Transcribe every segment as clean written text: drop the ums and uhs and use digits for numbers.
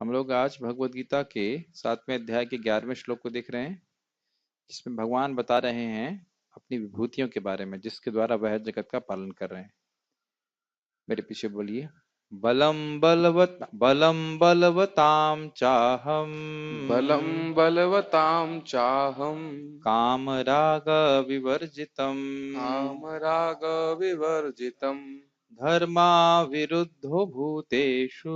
हम लोग आज भगवत गीता के 7वें अध्याय के 11वें श्लोक को देख रहे हैं, जिसमें भगवान बता रहे हैं अपनी विभूतियों के बारे में, जिसके द्वारा वह जगत का पालन कर रहे हैं। मेरे पीछे बोलिए। बलम बलवताम चाहम बलं बलवतां चाहं काम राग विवर्जितम कामरागविवर्जितं धर्मा विरुद्धो भूतेषु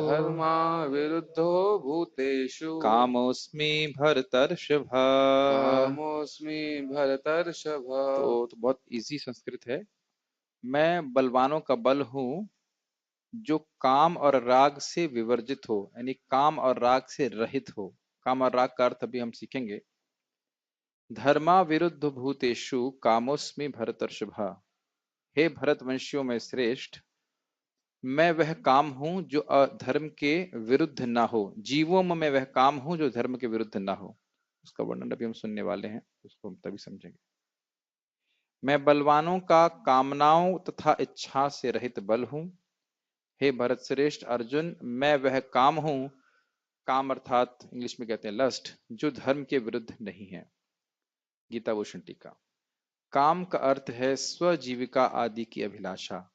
धर्माविरुद्धो भूतेषु कामोस्मि भरतर्षभ। कामोऽस्मि भरतर्षभ। तो बहुत इजी संस्कृत है। मैं बलवानों का बल हूँ जो काम और राग से विवर्जित हो, यानी काम और राग से रहित हो। काम और राग का अर्थ अभी हम सीखेंगे। धर्मा विरुद्ध भूतेषु कामोस्मि भरतर्षभा। हे भरतवंशियों में श्रेष्ठ, मैं वह काम हूं जो अधर्म के विरुद्ध ना हो। जीवों में मैं वह काम हूं जो धर्म के विरुद्ध ना हो। उसका वर्णन अभी हम सुनने वाले हैं, उसको हम तभी समझेंगे। मैं बलवानों का कामनाओं तथा इच्छा से रहित बल हूं। हे भरत श्रेष्ठ अर्जुन, मैं वह काम हूं, काम अर्थात इंग्लिश में कहते हैं लस्ट, जो धर्म के विरुद्ध नहीं है। गीता भूषण टीका। काम का अर्थ है स्वजीविका आदि की अभिलाषा।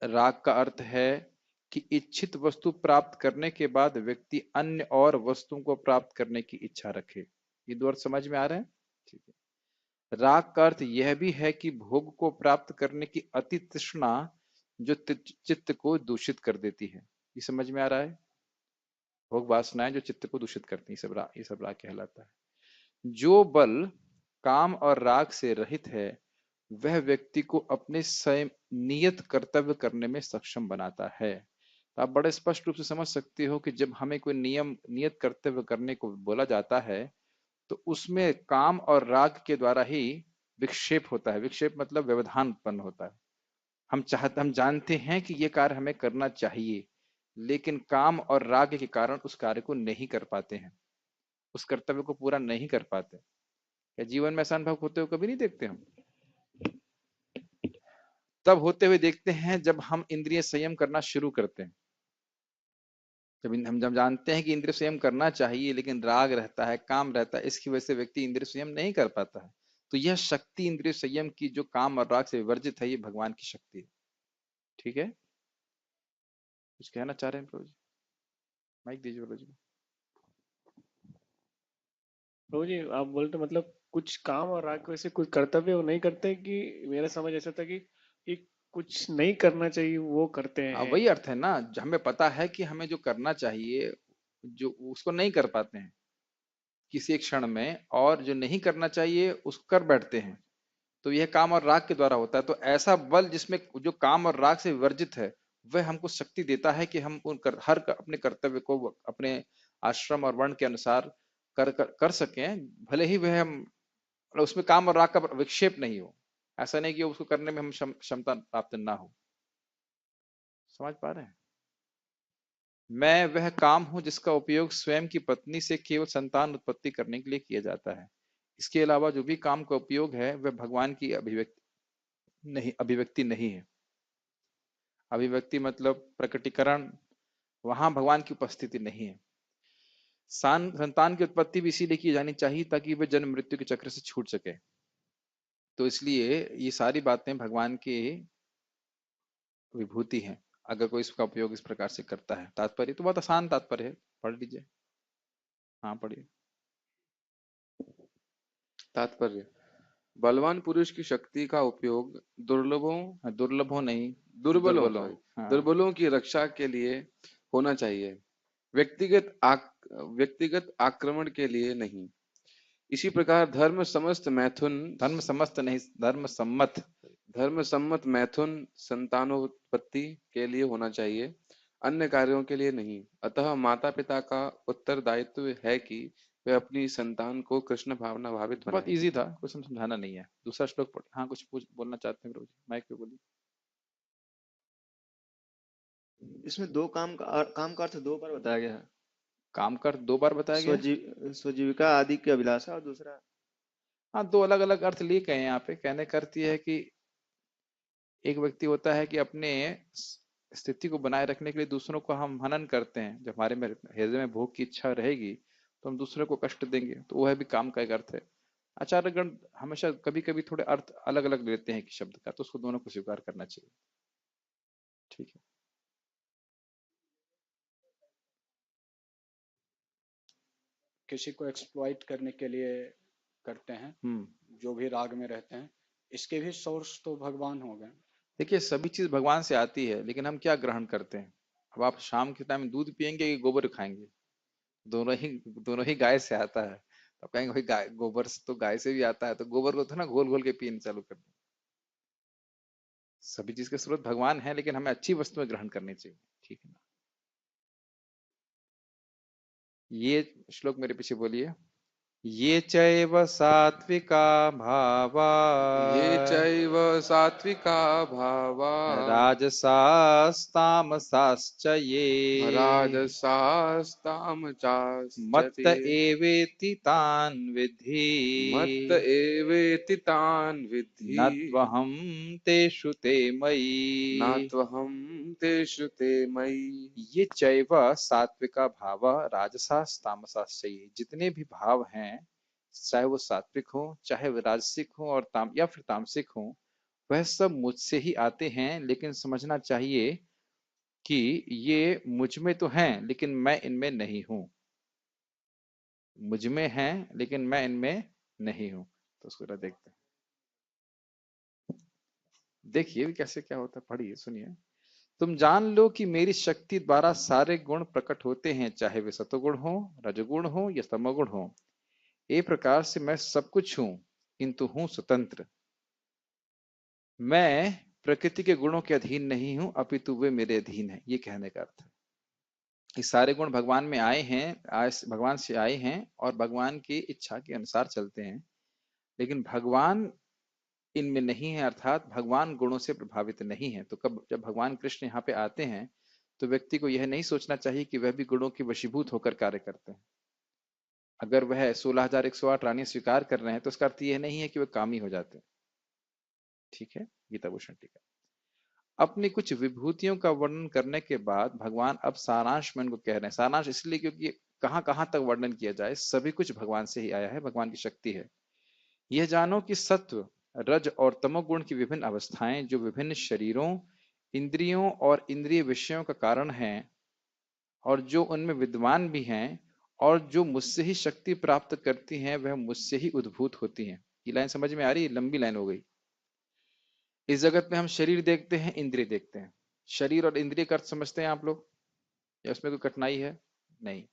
राग का अर्थ है कि इच्छित वस्तु प्राप्त करने के बाद व्यक्ति अन्य और वस्तुओं को प्राप्त करने की इच्छा रखे। ये दो अर्थ समझ में आ रहे हैं? ठीक है। राग का अर्थ यह भी है कि भोग को प्राप्त करने की अति तृष्णा जो चित्त को दूषित कर देती है। ये समझ में आ रहा है? भोग वासनाएं जो चित्त को दूषित करती हैं, ये सब राग कहलाता है। जो बल काम और राग से रहित है वह व्यक्ति को अपने स्वयं नियत कर्तव्य करने में सक्षम बनाता है। तो आप बड़े स्पष्ट रूप से समझ सकते हो कि जब हमें कोई नियत कर्तव्य करने को बोला जाता है तो उसमें काम और राग के द्वारा ही विक्षेप होता है। विक्षेप मतलब व्यवधान उत्पन्न होता है। हम जानते हैं कि ये कार्य हमें करना चाहिए, लेकिन काम और राग के कारण उस कार्य को नहीं कर पाते हैं, उस कर्तव्य को पूरा नहीं कर पाते। क्या जीवन में ऐसा अनुभव होते हुए कभी नहीं देखते हम? तब होते हुए देखते हैं जब हम इंद्रिय संयम करना शुरू करते हैं। जब जानते हैं कि इंद्रिय संयम करना चाहिए, लेकिन राग रहता है, काम रहता है, इसकी वजह से व्यक्ति इंद्रिय संयम नहीं कर पाता है। तो यह शक्ति इंद्रिय संयम की जो काम और राग से विवर्जित है, ये भगवान की शक्ति है। ठीक है, कुछ कहना चाह रहे हैं प्रभु जी? माइक दीजिए प्रभु जी। प्रभु जी आप बोलते मतलब कुछ काम और राग वैसे कुछ कर्तव्य वो नहीं करते, कि मेरा समझ ऐसा था कि कुछ नहीं करना चाहिए वो करते हाँ, हैं। वही अर्थ है ना। हमें पता है कि हमें जो करना चाहिए, जो उसको नहीं कर पाते हैं किसी एक क्षण में, और जो नहीं करना चाहिए उसको कर बैठते हैं। तो यह काम और राग के द्वारा होता है। तो ऐसा बल जिसमें जो काम और राग से विवर्जित है, वह हमको शक्ति देता है कि हम अपने कर्तव्य को अपने आश्रम और वर्ण के अनुसार कर सकें, भले ही वह हम मतलब उसमें काम और राग का विक्षेप नहीं हो। ऐसा नहीं कि उसको करने में हम क्षमता प्राप्त ना हो। समझ पा रहे हैं? मैं वह काम हूं जिसका उपयोग स्वयं की पत्नी से केवल संतान उत्पत्ति करने के लिए किया जाता है। इसके अलावा जो भी काम का उपयोग है वह भगवान की अभिव्यक्ति नहीं है। अभिव्यक्ति मतलब प्रकटीकरण, वहां भगवान की उपस्थिति नहीं है। संतान की उत्पत्ति भी इसीलिए की जानी चाहिए ताकि वह जन्म मृत्यु के चक्र से छूट सके। तो इसलिए ये सारी बातें भगवान की विभूति हैं, अगर कोई इसका उपयोग इस प्रकार से करता है। तात्पर्य तो बहुत आसान तात्पर्य है, पढ़ लीजिए। हाँ पढ़िए। तात्पर्य: बलवान पुरुष की शक्ति का उपयोग दुर्लभों हाँ, दुर्लभ हो नहीं, दुर्बलों दुर्बलों। सॉरी हाँ। दुर्बलों की रक्षा के लिए होना चाहिए, व्यक्तिगत व्यक्तिगत आक्रमण के लिए नहीं। इसी प्रकार धर्म समस्त नहीं, धर्म सम्मत। धर्म सम्मत मैथुन संतानोत्पत्ति के लिए होना चाहिए, अन्य कार्यों के लिए नहीं। अतः माता पिता का उत्तरदायित्व है कि वे अपनी संतान को कृष्ण भावना भावित तो बहुत बनाएं। इजी था, कुछ हम समझाना नहीं है। दूसरा श्लोक पढ़। हाँ, कुछ बोलना चाहते हैं प्रभु जी, माइक पे बोलिए। इसमें काम का अर्थ दो बार बताया गया है। काम कर दो बार बताया गया है। स्वजीविका आदि की अभिलाषा और दूसरा। हाँ, दो अलग अलग अर्थ लिए गए हैं यहाँ पे। कहने का अर्थ ये है कि एक व्यक्ति होता है कि अपने स्थिति को बनाए रखने के लिए दूसरों को हम हनन करते हैं। जब हमारे में हृदय में भोग की इच्छा रहेगी तो हम दूसरों को कष्ट देंगे, तो वह भी काम का एक अर्थ है। आचार्यगण हमेशा कभी कभी थोड़े अर्थ अलग अलग लेते हैं कि शब्द का, तो उसको दोनों को स्वीकार करना चाहिए। ठीक है। किसी को एक्सप्लॉइट करने के लिए करते हैं, जो भी राग में रहते हैं, इसके भी सोर्स तो भगवान हो गए। देखिए सभी चीज भगवान से आती है, लेकिन हम क्या ग्रहण करते हैं। अब आप शाम के टाइम दूध पियेंगे कि गोबर खाएंगे? दोनों ही गाय से आता है। तो आप कहेंगे भाई गाय गोबर से तो गाय से भी आता है, तो गोबर को तो ना घोल घोल के पीना चालू कर दें। सभी चीज के स्रोत भगवान है, लेकिन हमें अच्छी वस्तुएं ग्रहण करनी चाहिए। ठीक है ना? ये श्लोक मेरे पीछे बोलिए। ये चैव सात्विका भावा ये चैव सात्विका भावा राजसास्तामसाश्च ये मत्त राजसास्तामचाश्चते एवेति तान् विद्धि मत्त एवेति तान् विद्धि न त्वहं तेषु ते मयि। नात्वहं तेषु ते मयि। ये चैव सात्विका भाव राजसास तामसाश्च ये, जितने भी भाव हैं, चाहे वो सात्विक हो, चाहे वो राजसिक हो और या फिर तामसिक हो, वह सब मुझसे ही आते हैं। लेकिन समझना चाहिए कि ये मुझ में तो हैं, लेकिन मैं इनमें नहीं हूं। मुझ में हैं लेकिन मैं इनमें नहीं हूं। तो उसको जरा देखते हैं, देखिए भी कैसे क्या होता है। पढ़िए, सुनिए। तुम जान लो कि मेरी शक्ति द्वारा सारे गुण प्रकट होते हैं, चाहे वे सतोगुण हो, रजोगुण हो या तमोगुण हो। एक प्रकार से मैं सब कुछ हूं, किंतु हूं स्वतंत्र। मैं प्रकृति के गुणों के अधीन नहीं हूं, अपितु वे मेरे अधीन है। ये कहने का अर्थ है। ये सारे गुण भगवान में आए हैं, भगवान से आए हैं और भगवान की इच्छा के अनुसार चलते हैं, लेकिन भगवान इनमें नहीं है, अर्थात भगवान गुणों से प्रभावित नहीं है। तो जब भगवान कृष्ण यहाँ पे आते हैं, तो व्यक्ति को यह नहीं सोचना चाहिए कि वह भी गुणों के वशीभूत होकर कार्य करते हैं। अगर वह 16,108 रानियां स्वीकार कर रहे हैं, तो उसका अर्थ यह नहीं है कि वह कामी हो जाते हैं। ठीक है। गीता भूषण टीका। अपनी कुछ विभूतियों का वर्णन करने के बाद भगवान अब सारांश में इनको कह रहे हैं। सारांश इसलिए क्योंकि कहां कहां तक वर्णन किया जाए, सभी कुछ भगवान से ही आया है, भगवान की शक्ति है। यह जानो कि सत्व, रज और तमोगुण की विभिन्न अवस्थाएं, जो विभिन्न शरीरों, इंद्रियों और इंद्रिय विषयों का कारण हैं, और जो उनमें विद्वान भी हैं, और जो मुझसे ही शक्ति प्राप्त करती हैं, वह मुझसे ही उद्भूत होती हैं। ये लाइन समझ में आ रही है? लंबी लाइन हो गई। इस जगत में हम शरीर देखते हैं, इंद्रिय देखते हैं। शरीर और इंद्रिय का अर्थ समझते हैं आप लोग, या उसमें कोई कठिनाई है? नहीं।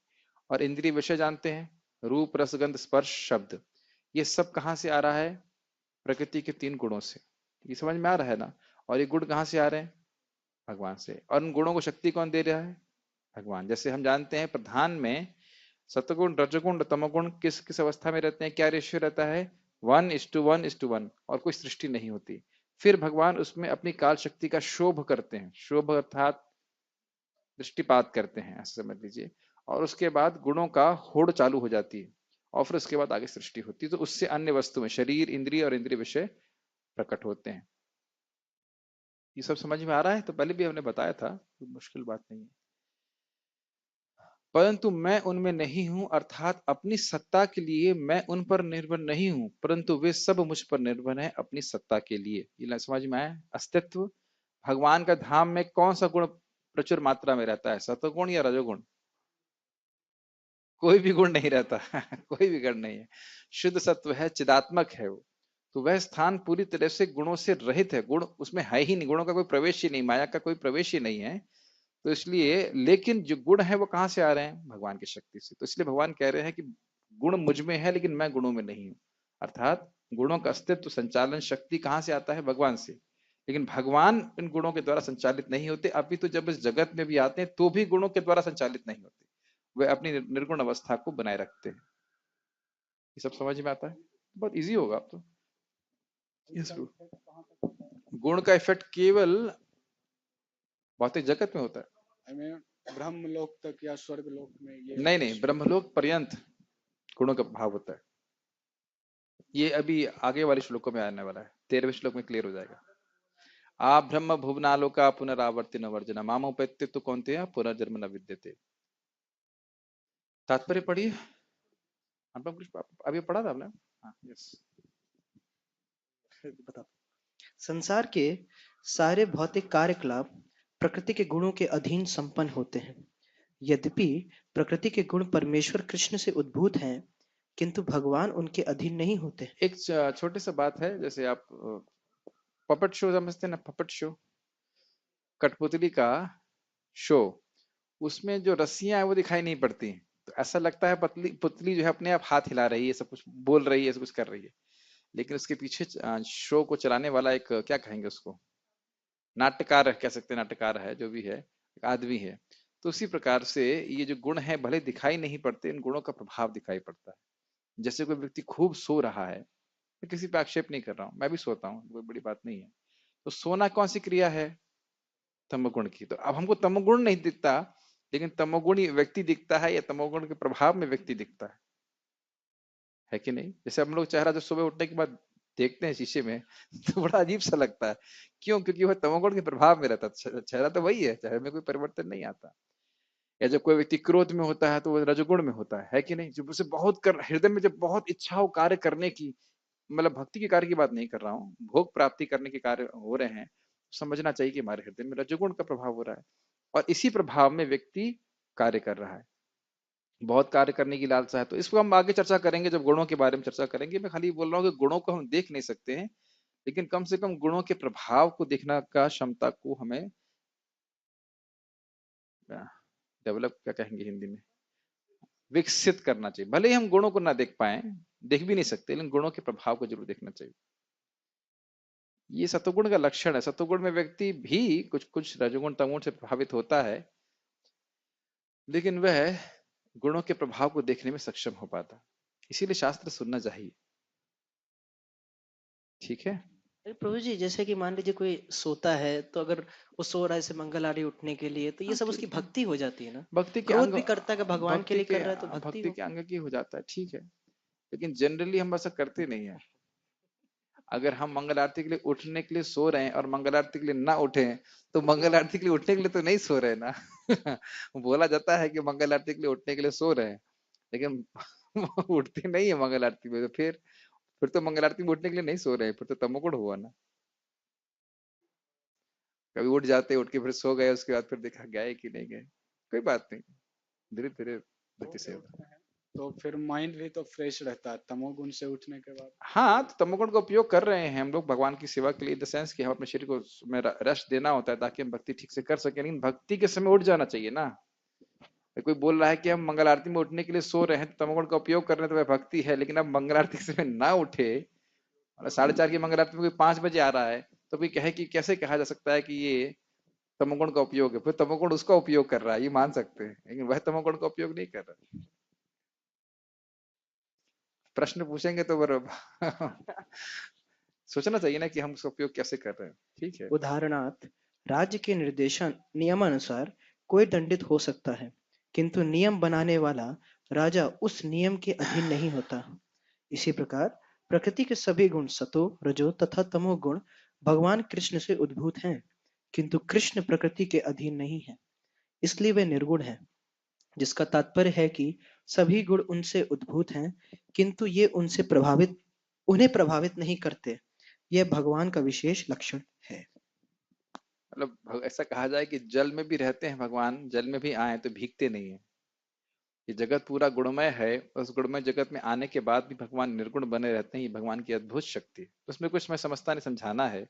और इंद्रिय विषय जानते हैं, रूप रसगंध स्पर्श शब्द। ये सब कहां से आ रहा है? प्रकृति के 3 गुणों से। ये समझ में आ रहा है ना? और ये गुण कहां से आ रहे हैं? भगवान से। और उन गुणों को शक्ति कौन दे रहा है? भगवान। जैसे हम जानते हैं प्रधान में सतगुण, रजगुण, तमगुण किस किस अवस्था में रहते हैं? क्या रेशियो रहता है? 1:1:1, और कोई सृष्टि नहीं होती। फिर भगवान उसमें अपनी काल शक्ति का शोभ करते हैं। शोभ अर्थात दृष्टिपात करते हैं, ऐसा समझ लीजिए। और उसके बाद गुणों का होड़ चालू हो जाती है, और फिर उसके बाद आगे सृष्टि होती है। तो उससे अन्य वस्तु में शरीर, इंद्रिय और इंद्रिय विषय प्रकट होते हैं। ये सब समझ में आ रहा है? तो पहले भी हमने बताया था, कोई मुश्किल बात नहीं है। परंतु मैं उनमें नहीं हूं, अर्थात अपनी सत्ता के लिए मैं उन पर निर्भर नहीं हूं, परंतु वे सब मुझ पर निर्भर हैं अपनी सत्ता के लिए। ये समझ में आया? अस्तित्व। भगवान का धाम में कौन सा गुण प्रचुर मात्रा में रहता है? सतोगुण या रजोगुण? कोई भी गुण नहीं रहता कोई भी गुण नहीं है। शुद्ध सत्व है, चिदात्मक है वो। तो वह स्थान पूरी तरह से गुणों से रहित है। गुण उसमें है ही नहीं, गुणों का कोई प्रवेश ही नहीं, माया का कोई प्रवेश ही नहीं है। तो इसलिए, लेकिन जो गुण है वो कहां से आ रहे हैं? भगवान की शक्ति से। तो इसलिए भगवान कह रहे हैं कि गुण मुझ में है, लेकिन मैं गुणों में नहीं हूं। अर्थात गुणों का अस्तित्व, संचालन शक्ति कहां से आता है? भगवान से। लेकिन भगवान इन गुणों के द्वारा संचालित नहीं होते। अभी तो जब इस जगत में भी आते हैं, तो भी गुणों के द्वारा संचालित नहीं होते, वे अपनी निर्गुण अवस्था को बनाए रखते हैं। ये सब समझ में आता है? बहुत इजी होगा अब तो। यस, गुण का इफेक्ट केवल भौतिक जगत में होता है। ब्रह्मलोक तक या स्वर्ग लोक में ये नहीं, ब्रह्मलोक पर्यंत गुणों का भाव होता है। ये अभी आगे वाले श्लोकों में आने वाला है, 13वें श्लोक में क्लियर हो जाएगा। आ ब्रह्म भुवनालोका पुनरावर्ति न वर्जना मामोपैत्य तो कौनते पुनर्जन्म न विद्यते। तात्पर्य पढ़िए। आप लोग कुछ अभी पढ़ा था आपने? हाँ, यस। बता। संसार के सारे भौतिक कार्यकलाप प्रकृति के गुणों के अधीन संपन्न होते हैं। यद्यपि प्रकृति के गुण परमेश्वर कृष्ण से उद्भूत हैं, किंतु भगवान उनके अधीन नहीं होते। एक छोटी सी बात है, जैसे आप पपट शो समझते हैं ना, पपट शो, कठपुतली का शो, उसमें जो रस्सियां हैं वो दिखाई नहीं पड़ती, तो ऐसा लगता है पुतली जो है अपने आप हाथ हिला रही है, सब कुछ बोल रही है, सब कुछ कर रही है, लेकिन उसके पीछे शो को चलाने वाला एक, क्या कहेंगे उसको, नाट्यकार कह सकते हैं, नाट्यकार है जो भी है, एक आदमी है। तो उसी प्रकार से ये जो गुण है भले दिखाई नहीं पड़ते, इन गुणों का प्रभाव दिखाई पड़ता है। जैसे कोई व्यक्ति खूब सो रहा है, मैं किसी पे आक्षेप नहीं कर रहा हूँ, मैं भी सोता हूँ, कोई बड़ी बात नहीं है, तो सोना कौन सी क्रिया है? तमोगुण की। तो अब हमको तमोगुण नहीं दिखता, लेकिन तमोगुणी व्यक्ति दिखता है, या तमोगुण के प्रभाव में व्यक्ति दिखता है कि नहीं? जैसे हम लोग चेहरा जब सुबह उठने के बाद देखते हैं शीशे में तो बड़ा अजीब सा लगता है, क्यों? क्योंकि वह तमोगुण के प्रभाव में रहता है, चेहरा तो वही है, चेहरे में कोई परिवर्तन नहीं आता। या जब कोई व्यक्ति क्रोध में होता है तो वह रजोगुण में होता है कि नहीं? जब उसे बहुत हृदय में जब बहुत इच्छा हो कार्य करने की, मतलब भक्ति के कार्य की बात नहीं कर रहा हूँ, भोग प्राप्ति करने के कार्य हो रहे हैं, समझना चाहिए कि हमारे हृदय में रजोगुण का प्रभाव हो रहा है, और इसी प्रभाव में व्यक्ति कार्य कर रहा है, बहुत कार्य करने की लालसा है। तो इसको हम आगे चर्चा करेंगे, जब गुणों के बारे में चर्चा करेंगे। मैं खाली बोल रहा हूँ कि गुणों को हम देख नहीं सकते हैं, लेकिन कम से कम गुणों के प्रभाव को देखना का क्षमता को हमें डेवलप, क्या कहेंगे हिंदी में, विकसित करना चाहिए। भले ही हम गुणों को ना देख पाए, देख भी नहीं सकते, लेकिन गुणों के प्रभाव को जरूर देखना चाहिए। ये सतोगुण का लक्षण है। सतोगुण में व्यक्ति भी कुछ कुछ रजोगुण तमोगुण से प्रभावित होता है, लेकिन वह गुणों के प्रभाव को देखने में सक्षम हो पाता। इसीलिए शास्त्र सुनना चाहिए। ठीक है? अरे प्रभु जी, जैसे कि मान लीजिए कोई सोता है, तो अगर वो सो रहा है जैसे मंगल आरती उठने के लिए, तो ये सब उसकी भक्ति हो जाती है ना। भक्ति के क्रोध अंग, भी करता है कि भगवान के लिए कर रहा है तो भक्ति भक्ति के अंग की हो जाता है, ठीक है, लेकिन जनरली हम ऐसा करते नहीं है। अगर हम मंगल आरती के लिए उठने के लिए सो रहे हैं और मंगल आरती के लिए ना उठे, तो मंगल आरती के लिए उठने के लिए तो नहीं सो रहे ना। बोला जाता है कि मंगल आरती के लिए उठने के लिए सो रहे हैं, लेकिन उठते नहीं है मंगल आरती में, तो फिर तो मंगल आरती में उठने के लिए नहीं सो रहे हैं, फिर तो तमोगुण हुआ ना। कभी उठ जाते, उठ के फिर सो गए, उसके बाद फिर देखा गए कि नहीं गए, कोई बात नहीं, धीरे धीरे गति से होता है। तो फिर माइंड भी तो फ्रेश रहता है तमोगुण से उठने के बाद। हाँ, तो तमोगुण का उपयोग कर रहे हैं हम लोग भगवान की सेवा के लिए, इन द सेंस कि हम अपने शरीर को में रेस्ट देना होता है ताकि हम भक्ति ठीक से कर सकें, लेकिन भक्ति के समय उठ जाना चाहिए ना। कोई बोल रहा है कि हम मंगल आरती में उठने के लिए सो रहे हैं, तो तमोगुण का उपयोग कर रहे हैं, तो वह भक्ति है, लेकिन अब मंगल आरती के समय ना उठे, 4:30 की मंगल आरती में कोई 5 बजे आ रहा है, तो कोई कहे कि कैसे कहा जा सकता है कि ये तमोगुण का उपयोग है? फिर तमोगुण उसका उपयोग कर रहा है, ये मान सकते हैं, लेकिन वह तमोगुण का उपयोग नहीं कर रहा। प्रश्न पूछेंगे तो सोचना चाहिए ना कि हम उसका उपयोग कैसे कर रहे हैं। ठीक है? उदाहरणार्थ, राज्य के निर्देशन नियमानुसार कोई दंडित हो सकता है, किंतु नियम बनाने वाला राजा उस नियम के अधीन नहीं होता। इसी प्रकार प्रकृति के सभी गुण सतो, रजो तथा तमो गुण भगवान कृष्ण से उद्भूत हैं, किंतु कृष्ण प्रकृति के अधीन नहीं है, इसलिए वे निर्गुण हैं। जिसका तात्पर्य है कि सभी गुण उनसे उद्भूत हैं, किंतु ये उन्हें प्रभावित नहीं करते। यह भगवान का विशेष लक्षण है। मतलब ऐसा कहा जाए कि जल में भी रहते हैं भगवान, जल में भी आए तो भीगते नहीं है। ये जगत पूरा गुणमय है, उस गुणमय जगत में आने के बाद भी भगवान निर्गुण बने रहते हैं, ये भगवान की अद्भुत शक्ति है। उसमें कुछ मैं समझता नहीं, समझाना है।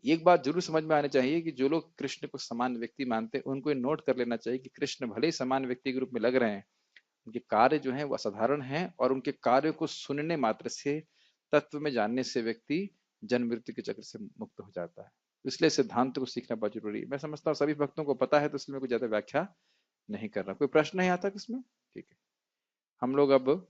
एक बात जरूर समझ में आनी चाहिए कि जो लोग कृष्ण को समान व्यक्ति मानते हैं, उनको नोट कर लेना चाहिए कि कृष्ण भले ही समान व्यक्ति के रूप में लग रहे हैं, उनके कार्य जो है वो असाधारण है, और उनके कार्य को सुनने मात्र से, तत्व में जानने से व्यक्ति जन्म मृत्यु के चक्र से मुक्त हो जाता है। इसलिए सिद्धांत को सीखना बहुत जरूरी है। मैं समझता हूँ सभी भक्तों को पता है, तो इसलिए मैं कोई ज्यादा व्याख्या नहीं कर रहा। कोई प्रश्न नहीं आता किसमें? ठीक है, हम लोग अब